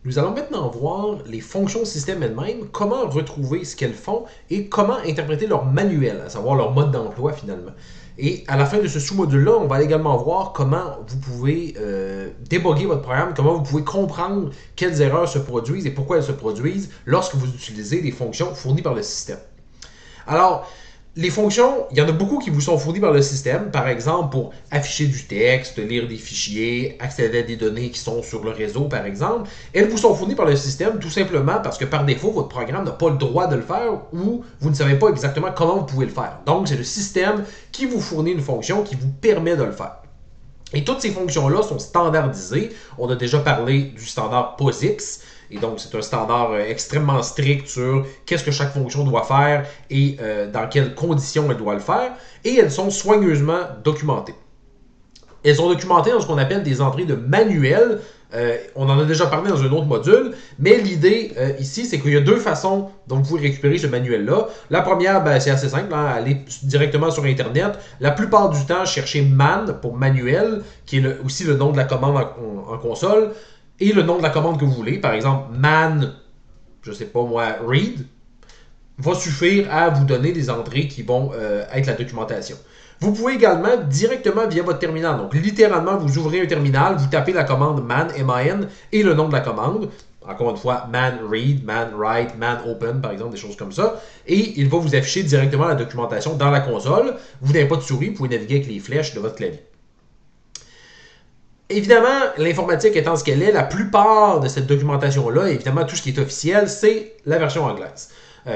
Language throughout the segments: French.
Nous allons maintenant voir les fonctions système elles-mêmes, comment retrouver ce qu'elles font et comment interpréter leur manuel, à savoir leur mode d'emploi finalement. Et à la fin de ce sous-module-là, on va également voir comment vous pouvez déboguer votre programme, comment vous pouvez comprendre quelles erreurs se produisent et pourquoi elles se produisent lorsque vous utilisez des fonctions fournies par le système. Alors, les fonctions, il y en a beaucoup qui vous sont fournies par le système, par exemple pour afficher du texte, lire des fichiers, accéder à des données qui sont sur le réseau, par exemple. Elles vous sont fournies par le système tout simplement parce que par défaut, votre programme n'a pas le droit de le faire ou vous ne savez pas exactement comment vous pouvez le faire. Donc, c'est le système qui vous fournit une fonction qui vous permet de le faire. Et toutes ces fonctions-là sont standardisées. On a déjà parlé du standard POSIX. Et donc, c'est un standard extrêmement strict sur qu'est-ce que chaque fonction doit faire et dans quelles conditions elle doit le faire. Et elles sont soigneusement documentées. Elles sont documentées dans ce qu'on appelle des entrées de manuel. On en a déjà parlé dans un autre module, mais l'idée ici, c'est qu'il y a deux façons dont vous pouvez récupérer ce manuel-là. La première, c'est assez simple, hein, aller directement sur Internet. La plupart du temps, chercher man pour manuel, qui est aussi le nom de la commande en console, et le nom de la commande que vous voulez. Par exemple, man, je sais pas moi, read, va suffire à vous donner des entrées qui vont être la documentation. Vous pouvez également directement via votre terminal. Donc, littéralement, vous ouvrez un terminal, vous tapez la commande man, M-A-N, et le nom de la commande. Encore une fois, man read, man write, man open, par exemple, des choses comme ça. Et il va vous afficher directement la documentation dans la console. Vous n'avez pas de souris, vous pouvez naviguer avec les flèches de votre clavier. Évidemment, l'informatique étant ce qu'elle est, la plupart de cette documentation-là, évidemment, tout ce qui est officiel, c'est la version anglaise.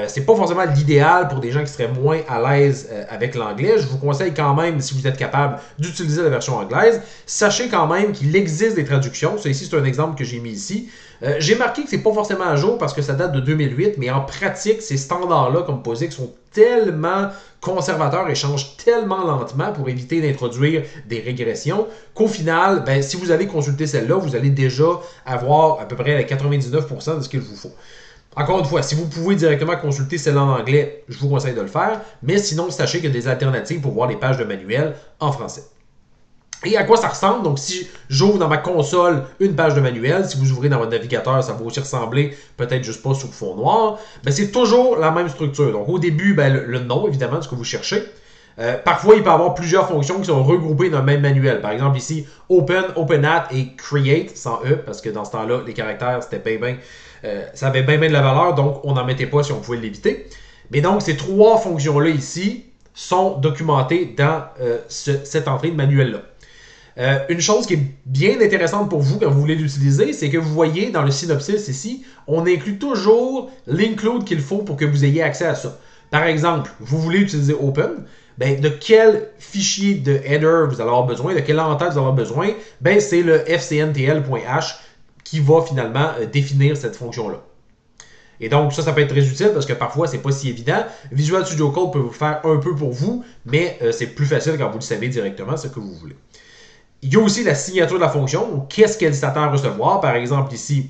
C'est pas forcément l'idéal pour des gens qui seraient moins à l'aise avec l'anglais. Je vous conseille quand même, si vous êtes capable d'utiliser la version anglaise, sachez quand même qu'il existe des traductions. Ça ici, c'est un exemple que j'ai mis ici. J'ai marqué que c'est pas forcément à jour parce que ça date de 2008, mais en pratique, ces standards-là, comme POSIX, sont tellement conservateurs et changent tellement lentement pour éviter d'introduire des régressions qu'au final, si vous allez consulter celle-là, vous allez déjà avoir à peu près 99% de ce qu'il vous faut. Encore une fois, si vous pouvez directement consulter celle en anglais, je vous conseille de le faire, mais sinon, sachez qu'il y a des alternatives pour voir les pages de manuel en français. Et à quoi ça ressemble? Donc, si j'ouvre dans ma console une page de manuel, si vous ouvrez dans votre navigateur, ça va aussi ressembler, peut-être juste pas sous fond noir, c'est toujours la même structure. Donc, au début, le nom, évidemment, de ce que vous cherchez. Parfois, il peut y avoir plusieurs fonctions qui sont regroupées dans le même manuel. Par exemple, ici, Open, OpenAt et Create, sans E, parce que dans ce temps-là, les caractères, c'était bien, ça avait bien de la valeur, donc on n'en mettait pas si on pouvait l'éviter. Mais donc, ces trois fonctions-là ici sont documentées dans cette entrée de manuel-là. Une chose qui est bien intéressante pour vous quand vous voulez l'utiliser, c'est que vous voyez dans le synopsis ici, on inclut toujours l'include qu'il faut pour que vous ayez accès à ça. Par exemple, vous voulez utiliser Open, de quel fichier de header vous allez avoir besoin, de quel en-tête vous allez avoir besoin, c'est le fcntl.h qui va finalement définir cette fonction-là. Et donc, ça peut être très utile parce que parfois, c'est pas si évident. Visual Studio Code peut vous faire un peu pour vous, mais c'est plus facile quand vous le savez directement ce que vous voulez. Il y a aussi la signature de la fonction. Qu'est-ce qu'elle s'attend à recevoir? Par exemple, ici,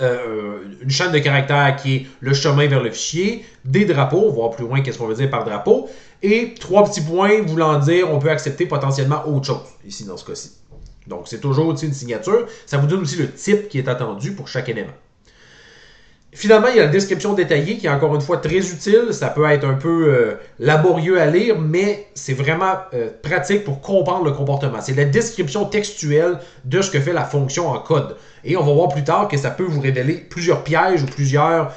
une chaîne de caractères qui est le chemin vers le fichier, des drapeaux, voir plus loin qu'est-ce qu'on veut dire par drapeau, et trois petits points voulant dire on peut accepter potentiellement autre chose, ici dans ce cas-ci. Donc, c'est toujours une signature. Ça vous donne aussi le type qui est attendu pour chaque élément. Finalement, il y a la description détaillée qui est encore une fois très utile. Ça peut être un peu laborieux à lire, mais c'est vraiment pratique pour comprendre le comportement. C'est la description textuelle de ce que fait la fonction en code. Et on va voir plus tard que ça peut vous révéler plusieurs pièges ou plusieurs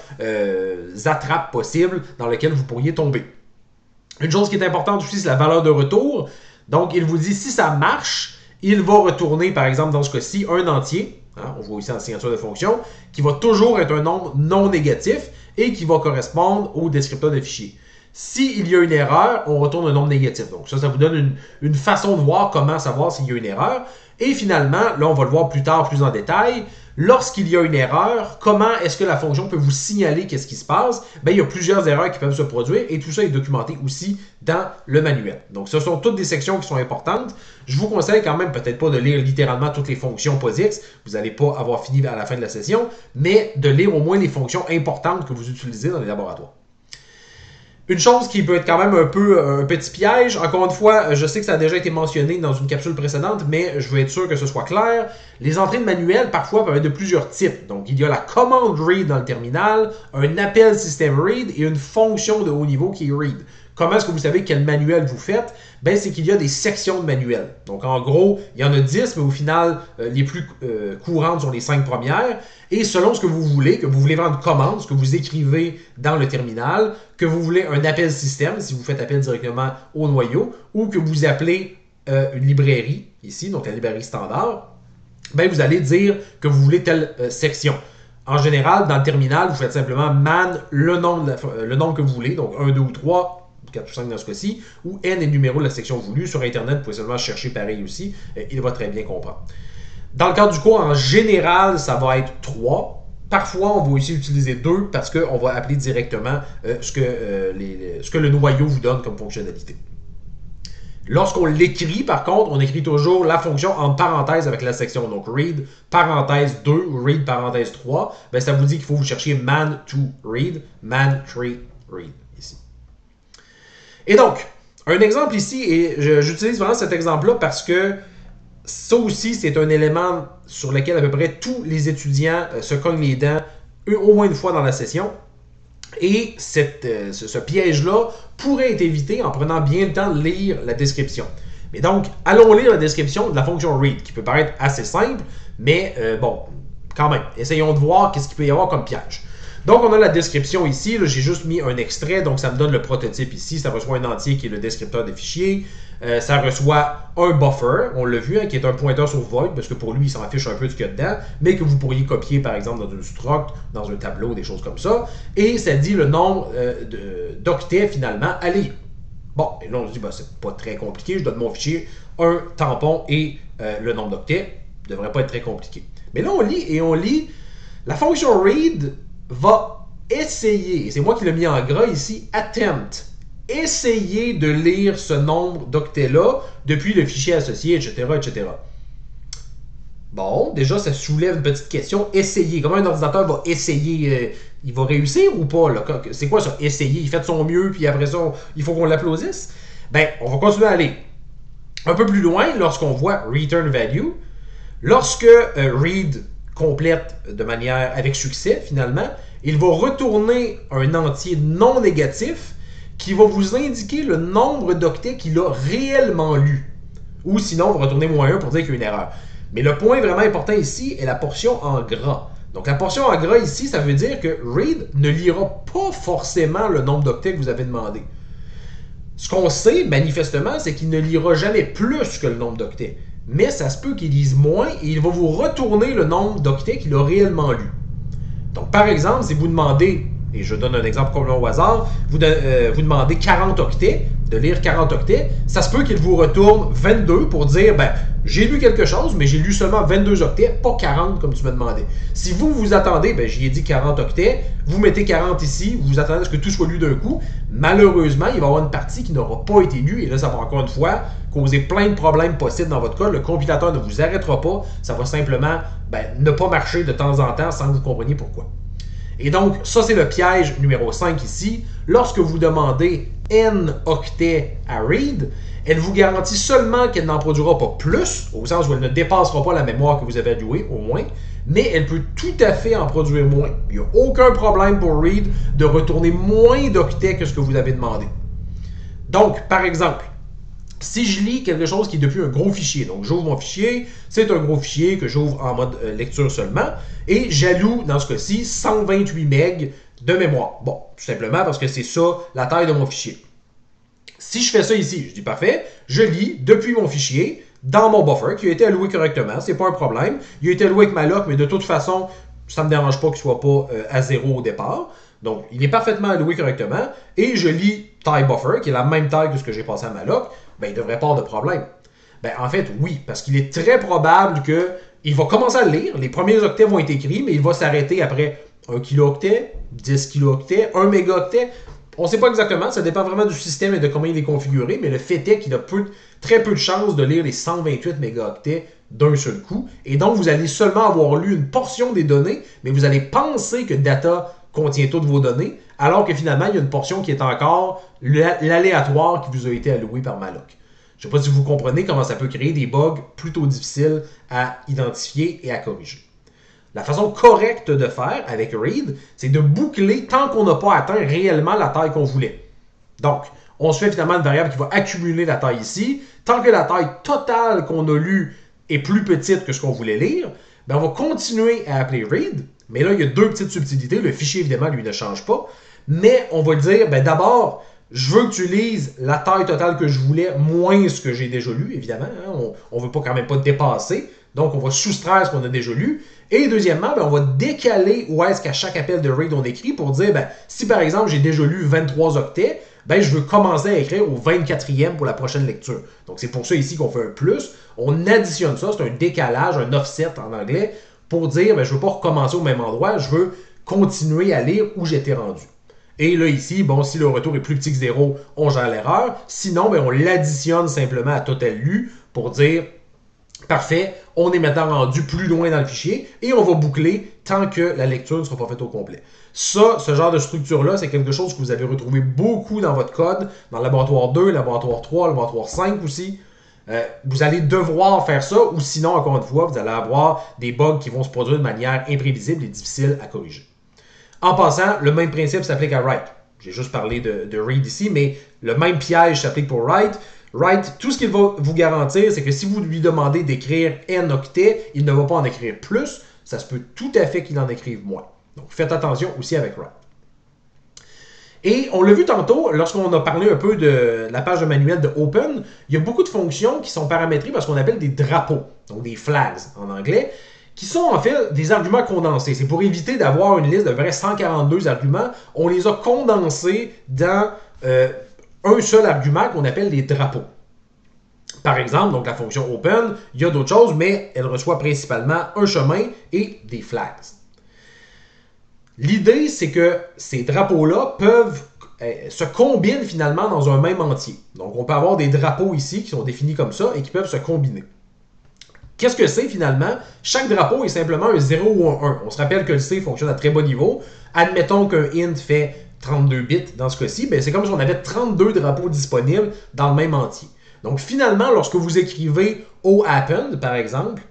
attrapes possibles dans lesquelles vous pourriez tomber. Une chose qui est importante aussi, c'est la valeur de retour. Donc, il vous dit si ça marche, il va retourner, par exemple, dans ce cas-ci, un entier. On voit ici en signature de fonction, qui va toujours être un nombre non négatif et qui va correspondre au descripteur de fichier. S'il y a une erreur, on retourne un nombre négatif. Donc ça vous donne une façon de voir comment savoir s'il y a une erreur. Et finalement, là on va le voir plus tard, plus en détail, lorsqu'il y a une erreur, comment est-ce que la fonction peut vous signaler qu'est-ce qui se passe? Il y a plusieurs erreurs qui peuvent se produire et tout ça est documenté aussi dans le manuel. Donc ce sont toutes des sections qui sont importantes. Je vous conseille quand même peut-être pas de lire littéralement toutes les fonctions POSIX, vous n'allez pas avoir fini à la fin de la session, mais de lire au moins les fonctions importantes que vous utilisez dans les laboratoires. Une chose qui peut être quand même un peu un petit piège, encore une fois, je sais que ça a déjà été mentionné dans une capsule précédente, mais je veux être sûr que ce soit clair. Les entrées de manuel, parfois, peuvent être de plusieurs types. Donc, il y a la commande read dans le terminal, un appel système read et une fonction de haut niveau qui est read. Comment est-ce que vous savez quel manuel vous faites? Ben, c'est qu'il y a des sections de manuels. Donc, en gros, il y en a 10, mais au final, les plus courantes sont les 5 premières. Et selon ce que vous voulez vendre commande, ce que vous écrivez dans le terminal, que vous voulez un appel système, si vous faites appel directement au noyau, ou que vous appelez une librairie, ici, donc la librairie standard, ben, vous allez dire que vous voulez telle section. En général, dans le terminal, vous faites simplement man le nombre que vous voulez, donc 1, 2 ou 3, 4 ou 5 dans ce cas-ci, ou N est le numéro de la section voulue. Sur Internet, vous pouvez seulement chercher pareil aussi. Il va très bien comprendre. Dans le cadre du cours, en général, ça va être 3. Parfois, on va aussi utiliser 2 parce qu'on va appeler directement ce que le noyau vous donne comme fonctionnalité. Lorsqu'on l'écrit, par contre, on écrit toujours la fonction en parenthèse avec la section. Donc, read parenthèse 2 ou read parenthèse 3. Ben, ça vous dit qu'il faut vous chercher man to read, man tree read ici. Et donc, un exemple ici, et j'utilise vraiment cet exemple-là parce que ça aussi, c'est un élément sur lequel à peu près tous les étudiants se cognent les dents au moins une fois dans la session. Et ce piège-là pourrait être évité en prenant bien le temps de lire la description. Mais donc, allons lire la description de la fonction read, qui peut paraître assez simple, mais bon, quand même, essayons de voir qu'est-ce qu'il peut y avoir comme piège. Donc, on a la description ici. J'ai juste mis un extrait, donc ça me donne le prototype ici. Ça reçoit un entier qui est le descripteur des fichiers. Ça reçoit un buffer, on l'a vu, hein, qui est un pointeur sur void, parce que pour lui, il s'en fiche un peu de ce qu'il y a dedans, mais que vous pourriez copier, par exemple, dans une struct, dans un tableau, des choses comme ça. Et ça dit le nombre d'octets, finalement, à lire. Bon, et là, on se dit, ben, c'est pas très compliqué. Je donne mon fichier, un tampon et le nombre d'octets. Ça devrait pas être très compliqué. Mais là, on lit, la fonction read va essayer, et c'est moi qui l'ai mis en gras ici, attempt, essayer de lire ce nombre d'octets-là depuis le fichier associé, etc., etc. Bon, déjà, ça soulève une petite question. Essayer. Comment un ordinateur va essayer? Il va réussir ou pas? C'est quoi ça? Essayer. Il fait de son mieux, puis après ça, il faut qu'on l'applaudisse? Ben, on va continuer à aller un peu plus loin lorsqu'on voit return value. Lorsque read complète de manière avec succès, finalement, il va retourner un entier non négatif qui va vous indiquer le nombre d'octets qu'il a réellement lu. Ou sinon, on va retourner -1 pour dire qu'il y a une erreur. Mais le point vraiment important ici est la portion en gras. Donc la portion en gras ici, ça veut dire que read ne lira pas forcément le nombre d'octets que vous avez demandé. Ce qu'on sait, manifestement, c'est qu'il ne lira jamais plus que le nombre d'octets. Mais ça se peut qu'il lise moins et il va vous retourner le nombre d'octets qu'il a réellement lu. Donc, par exemple, si vous demandez, et je donne un exemple complètement au hasard, vous demandez 40 octets, de lire 40 octets, ça se peut qu'il vous retourne 22 pour dire, ben, j'ai lu quelque chose, mais j'ai lu seulement 22 octets, pas 40 comme tu me demandais. Si vous vous attendez, ben, j'y ai dit 40 octets, vous mettez 40 ici, vous vous attendez à ce que tout soit lu d'un coup, malheureusement, il va y avoir une partie qui n'aura pas été lue, et là, ça va encore une fois causer plein de problèmes possibles dans votre code. Le compilateur ne vous arrêtera pas, ça va simplement ne pas marcher de temps en temps sans que vous compreniez pourquoi. Et donc, ça, c'est le piège numéro 5 ici. Lorsque vous demandez N octets à read, elle vous garantit seulement qu'elle n'en produira pas plus, au sens où elle ne dépassera pas la mémoire que vous avez allouée, au moins, mais elle peut tout à fait en produire moins. Il n'y a aucun problème pour read de retourner moins d'octets que ce que vous avez demandé. Donc, par exemple, si je lis quelque chose qui est depuis un gros fichier, donc j'ouvre mon fichier, c'est un gros fichier que j'ouvre en mode lecture seulement, et j'alloue, dans ce cas-ci, 128 MB de mémoire. Bon, tout simplement parce que c'est ça la taille de mon fichier. Si je fais ça ici, je dis parfait, je lis depuis mon fichier, dans mon buffer, qui a été alloué correctement, c'est pas un problème. Il a été alloué avec malloc, mais de toute façon, ça ne me dérange pas qu'il soit pas à 0 au départ. Donc, il est parfaitement alloué correctement, et je lis taille buffer, qui est la même taille que ce que j'ai passé à malloc, ben, il ne devrait pas avoir de problème. Ben, en fait, oui, parce qu'il est très probable qu'il va commencer à le lire, les premiers octets vont être écrits, mais il va s'arrêter après 1 kilooctet, 10 kilooctets, 1 mégaoctet. On ne sait pas exactement, ça dépend vraiment du système et de comment il est configuré, mais le fait est qu'il a très peu de chances de lire les 128 mégaoctets d'un seul coup, et donc vous allez seulement avoir lu une portion des données, mais vous allez penser que data contient toutes vos données, alors que finalement, il y a une portion qui est encore l'aléatoire qui vous a été alloué par malloc. Je ne sais pas si vous comprenez comment ça peut créer des bugs plutôt difficiles à identifier et à corriger. La façon correcte de faire avec read, c'est de boucler tant qu'on n'a pas atteint réellement la taille qu'on voulait. Donc, on se fait finalement une variable qui va accumuler la taille ici. Tant que la taille totale qu'on a lue est plus petite que ce qu'on voulait lire, ben on va continuer à appeler read. Mais là, il y a deux petites subtilités. Le fichier, évidemment, lui, ne change pas. Mais on va dire, ben d'abord, je veux que tu lises la taille totale que je voulais, moins ce que j'ai déjà lu, évidemment. Hein? On ne veut pas quand même pas dépasser. Donc, on va soustraire ce qu'on a déjà lu. Et deuxièmement, ben, on va décaler où est-ce qu'à chaque appel de read on écrit pour dire, ben, si par exemple, j'ai déjà lu 23 octets, ben, je veux commencer à écrire au 24e pour la prochaine lecture. Donc, c'est pour ça ici qu'on fait un plus. On additionne ça, c'est un décalage, un offset en anglais, pour dire, ben, je ne veux pas recommencer au même endroit, je veux continuer à lire où j'étais rendu. Et là, ici, bon, si le retour est plus petit que 0, on gère l'erreur. Sinon, ben, on l'additionne simplement à total lu pour dire, parfait, on est maintenant rendu plus loin dans le fichier et on va boucler tant que la lecture ne sera pas faite au complet. Ça, ce genre de structure-là, c'est quelque chose que vous avez retrouvé beaucoup dans votre code, dans le laboratoire 2, laboratoire 3, laboratoire 5 aussi. Vous allez devoir faire ça ou sinon, encore une fois, vous allez avoir des bugs qui vont se produire de manière imprévisible et difficile à corriger. En passant, le même principe s'applique à write. J'ai juste parlé de read ici, mais le même piège s'applique pour write. Write, tout ce qu'il va vous garantir, c'est que si vous lui demandez d'écrire n octets, il ne va pas en écrire plus. Ça se peut tout à fait qu'il en écrive moins. Donc, faites attention aussi avec write. Et on l'a vu tantôt, lorsqu'on a parlé un peu de la page de manuel de Open, il y a beaucoup de fonctions qui sont paramétrées par ce qu'on appelle des drapeaux, donc des flags en anglais, qui sont en fait des arguments condensés. C'est pour éviter d'avoir une liste de vrais 142 arguments. On les a condensés dans un seul argument qu'on appelle des drapeaux. Par exemple, donc la fonction open, il y a d'autres choses, mais elle reçoit principalement un chemin et des flags. L'idée, c'est que ces drapeaux-là peuvent se combinent finalement dans un même entier. Donc, on peut avoir des drapeaux ici qui sont définis comme ça et qui peuvent se combiner. Qu'est-ce que c'est finalement? Chaque drapeau est simplement un 0 ou un 1. On se rappelle que le C fonctionne à très bas niveau. Admettons qu'un int fait 32 bits dans ce cas-ci. C'est comme si on avait 32 drapeaux disponibles dans le même entier. Donc finalement, lorsque vous écrivez OAppend, par exemple,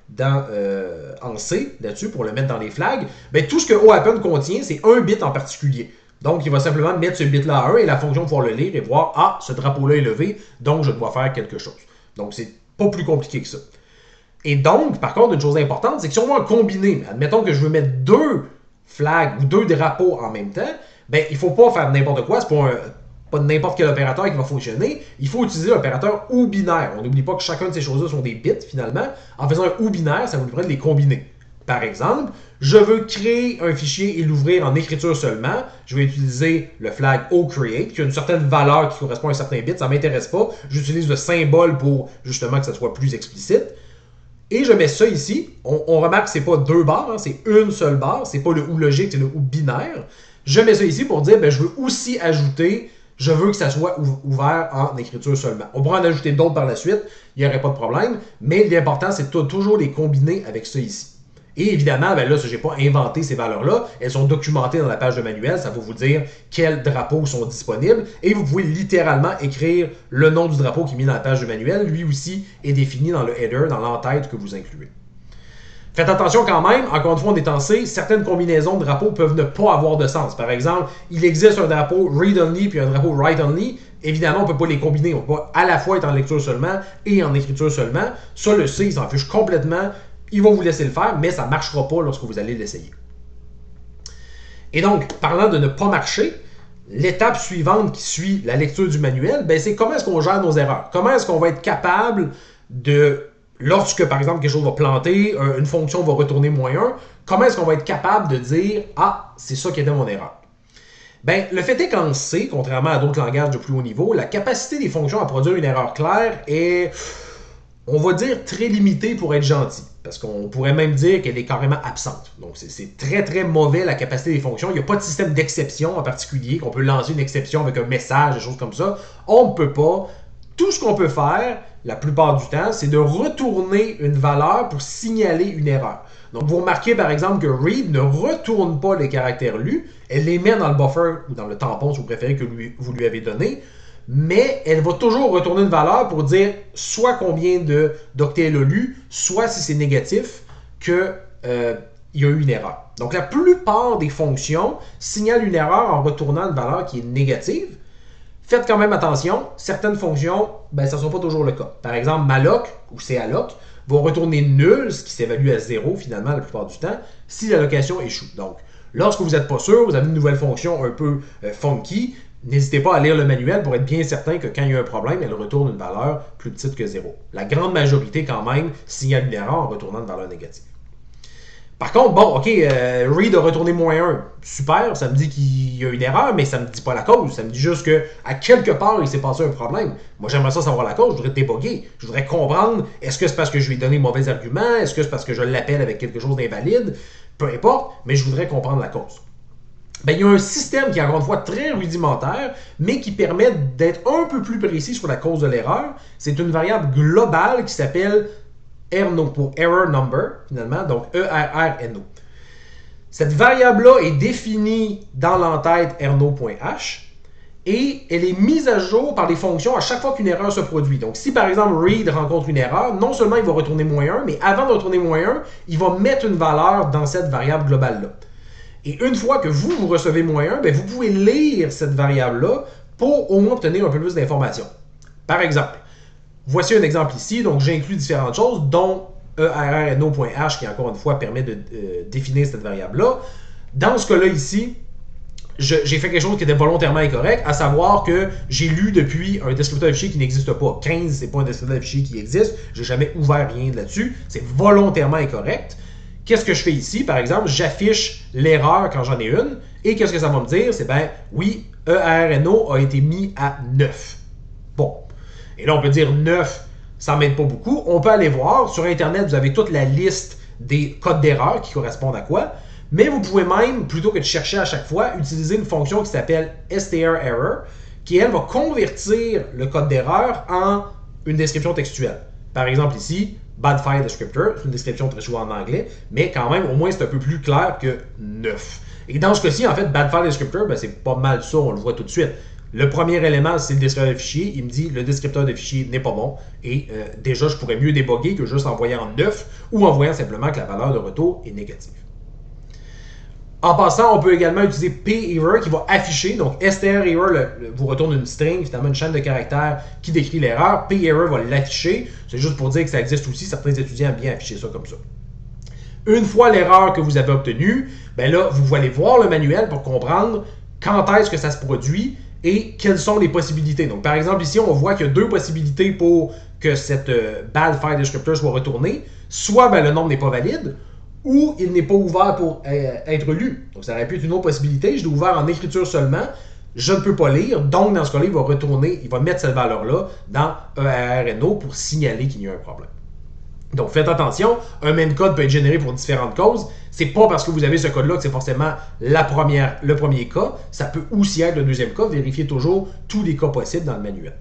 en C, là-dessus, pour le mettre dans les flags, tout ce que OAppend contient, c'est un bit en particulier. Donc, il va simplement mettre ce bit-là à 1 et la fonction va pouvoir le lire et voir, ah, ce drapeau-là est levé, donc je dois faire quelque chose. Donc, c'est pas plus compliqué que ça. Et donc, par contre, une chose importante, c'est que si on va en combiner, admettons que je veux mettre deux flags ou deux drapeaux en même temps, il ne faut pas faire n'importe quoi, c'est pas n'importe quel opérateur qui va fonctionner, il faut utiliser l'opérateur OU binaire. On n'oublie pas que chacune de ces choses-là sont des bits, finalement. En faisant un OU binaire, ça vous permet de les combiner. Par exemple, je veux créer un fichier et l'ouvrir en écriture seulement. Je vais utiliser le flag OCreate, qui a une certaine valeur qui correspond à un certain bit. Ça ne m'intéresse pas. J'utilise le symbole pour justement que ça soit plus explicite. Et je mets ça ici. On remarque que ce n'est pas deux barres, hein, c'est une seule barre. Ce n'est pas le OU logique, c'est le OU binaire. Je mets ça ici pour dire, je veux aussi ajouter, je veux que ça soit ouvert en écriture seulement. On pourra en ajouter d'autres par la suite, il n'y aurait pas de problème. Mais l'important, c'est de toujours les combiner avec ça ici. Et évidemment, là, je n'ai pas inventé ces valeurs-là. Elles sont documentées dans la page de manuel. Ça va vous dire quels drapeaux sont disponibles. Et vous pouvez littéralement écrire le nom du drapeau qui est mis dans la page de manuel. Lui aussi est défini dans le header, dans l'entête que vous incluez. Faites attention quand même, encore une fois, on est en C, certaines combinaisons de drapeaux peuvent ne pas avoir de sens. Par exemple, il existe un drapeau read-only puis un drapeau write-only. Évidemment, on ne peut pas les combiner. On ne peut pas à la fois être en lecture seulement et en écriture seulement. Ça, le C, il s'en fiche complètement. Il va vous laisser le faire, mais ça ne marchera pas lorsque vous allez l'essayer. Et donc, parlant de ne pas marcher, l'étape suivante qui suit la lecture du manuel, c'est comment est-ce qu'on gère nos erreurs? Comment est-ce qu'on va être capable de, lorsque par exemple quelque chose va planter, une fonction va retourner -1, comment est-ce qu'on va être capable de dire « Ah, c'est ça qui était mon erreur ». Le fait est qu'en C, contrairement à d'autres langages de plus haut niveau, la capacité des fonctions à produire une erreur claire est, on va dire, très limitée pour être gentil. Parce qu'on pourrait même dire qu'elle est carrément absente. Donc, c'est très, très mauvais la capacité des fonctions. Il n'y a pas de système d'exception en particulier, qu'on peut lancer une exception avec un message, des choses comme ça. On ne peut pas Tout ce qu'on peut faire, la plupart du temps, c'est de retourner une valeur pour signaler une erreur. Donc, vous remarquez par exemple que read ne retourne pas les caractères lus, elle les met dans le buffer ou dans le tampon, si vous préférez, que vous lui avez donné, mais elle va toujours retourner une valeur pour dire soit combien d'octets elle a lu, soit si c'est négatif, qu'il y a eu une erreur. Donc, la plupart des fonctions signalent une erreur en retournant une valeur qui est négative. Faites quand même attention, certaines fonctions, ben, ça ne sera pas toujours le cas. Par exemple, malloc ou calloc vont retourner nul, ce qui s'évalue à 0 finalement la plupart du temps, si l'allocation échoue. Donc, lorsque vous n'êtes pas sûr, vous avez une nouvelle fonction un peu funky, n'hésitez pas à lire le manuel pour être bien certain que quand il y a un problème, elle retourne une valeur plus petite que 0. La grande majorité quand même signale une erreur en retournant une valeur négative. Par contre, bon, ok, read a retourné -1. Super, ça me dit qu'il y a une erreur, mais ça me dit pas la cause. Ça me dit juste qu'à quelque part, il s'est passé un problème. Moi, j'aimerais ça savoir la cause. Je voudrais débugger. Je voudrais comprendre, est-ce que c'est parce que je lui ai donné mauvais argument? Est-ce que c'est parce que je l'appelle avec quelque chose d'invalide? Peu importe, mais je voudrais comprendre la cause. Ben, il y a un système qui est encore une fois très rudimentaire, mais qui permet d'être un peu plus précis sur la cause de l'erreur. C'est une variable globale qui s'appelle ERNO, pour Error Number, finalement, donc ERRNO. Cette variable-là est définie dans l'entête erno.h et elle est mise à jour par les fonctions à chaque fois qu'une erreur se produit. Donc, si par exemple read rencontre une erreur, non seulement il va retourner -1, mais avant de retourner -1, il va mettre une valeur dans cette variable globale-là. Et une fois que vous recevez -1, ben vous pouvez lire cette variable-là pour au moins obtenir un peu plus d'informations. Par exemple, voici un exemple ici, donc j'inclus différentes choses, dont ERRNO.h qui, encore une fois, permet de définir cette variable-là. Dans ce cas-là ici, j'ai fait quelque chose qui était volontairement incorrect, à savoir que j'ai lu depuis un descripteur de fichier qui n'existe pas. 15, c'est pas un descripteur de fichier qui existe, j'ai jamais ouvert rien là-dessus, c'est volontairement incorrect. Qu'est-ce que je fais ici? Par exemple, j'affiche l'erreur quand j'en ai une, et qu'est-ce que ça va me dire? C'est ben, oui, ERNO a été mis à 9. Bon. Et là, on peut dire 9, ça ne m'aide pas beaucoup. On peut aller voir. Sur Internet, vous avez toute la liste des codes d'erreur qui correspondent à quoi. Mais vous pouvez même, plutôt que de chercher à chaque fois, utiliser une fonction qui s'appelle strError, qui, elle, va convertir le code d'erreur en une description textuelle. Par exemple, ici, bad file descriptor, c'est une description très souvent en anglais, mais quand même, au moins, c'est un peu plus clair que 9. Et dans ce cas-ci, en fait, bad file descriptor, ben, c'est pas mal ça, on le voit tout de suite. Le premier élément, c'est le descripteur de fichier. Il me dit le descripteur de fichier n'est pas bon. Et déjà, je pourrais mieux débugger que juste envoyer en 9 ou en voyant simplement que la valeur de retour est négative. En passant, on peut également utiliser perror qui va afficher. Donc, strError vous retourne une string, finalement une chaîne de caractères qui décrit l'erreur. Perror va l'afficher. C'est juste pour dire que ça existe aussi. Certains étudiants aiment bien afficher ça comme ça. Une fois l'erreur que vous avez obtenue, ben là, vous allez voir le manuel pour comprendre quand est-ce que ça se produit et quelles sont les possibilités. Donc, par exemple, ici, on voit qu'il y a deux possibilités pour que cette bad file descriptor soit retournée. Soit ben, le nombre n'est pas valide, ou il n'est pas ouvert pour être lu. Donc, ça aurait pu être une autre possibilité. Je l'ai ouvert en écriture seulement. Je ne peux pas lire. Donc, dans ce cas-là, il va retourner, il va mettre cette valeur-là dans ERNO pour signaler qu'il y a un problème. Donc, faites attention, un même code peut être généré pour différentes causes. C'est pas parce que vous avez ce code-là que c'est forcément le premier cas. Ça peut aussi être le deuxième cas. Vérifiez toujours tous les cas possibles dans le manuel.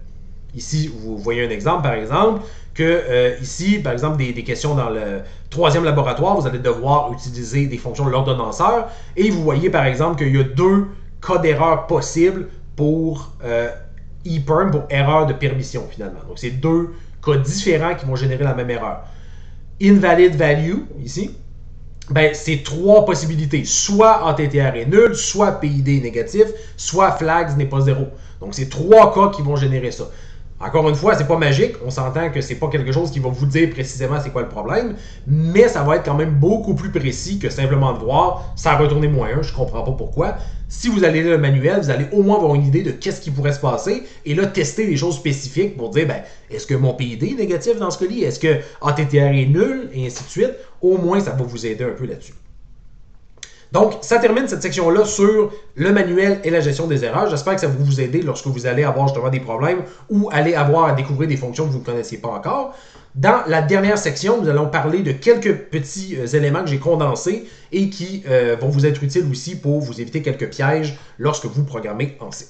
Ici, vous voyez un exemple, par exemple, que ici, par exemple, des questions dans le troisième laboratoire, vous allez devoir utiliser des fonctions de l'ordonnanceur. Et vous voyez, par exemple, qu'il y a deux cas d'erreur possibles pour EPERM, pour erreur de permission, finalement. Donc, c'est deux cas différents qui vont générer la même erreur. Invalid value, ici, ben, c'est trois possibilités. Soit ATTR est nul, soit PID est négatif, soit flags n'est pas 0. Donc, c'est trois cas qui vont générer ça. Encore une fois, c'est pas magique. On s'entend que c'est pas quelque chose qui va vous dire précisément c'est quoi le problème, mais ça va être quand même beaucoup plus précis que simplement de voir ça a retourné -1, je comprends pas pourquoi. Si vous allez lire le manuel, vous allez au moins avoir une idée de qu'est-ce qui pourrait se passer et là, tester des choses spécifiques pour dire, ben, est-ce que mon PID est négatif dans ce cas-là? Est-ce que ATTR est nul? Et ainsi de suite. Au moins, ça va vous aider un peu là-dessus. Donc, ça termine cette section-là sur le manuel et la gestion des erreurs. J'espère que ça va vous aider lorsque vous allez avoir justement des problèmes ou allez avoir à découvrir des fonctions que vous ne connaissiez pas encore. Dans la dernière section, nous allons parler de quelques petits éléments que j'ai condensés et qui vont vous être utiles aussi pour vous éviter quelques pièges lorsque vous programmez en C.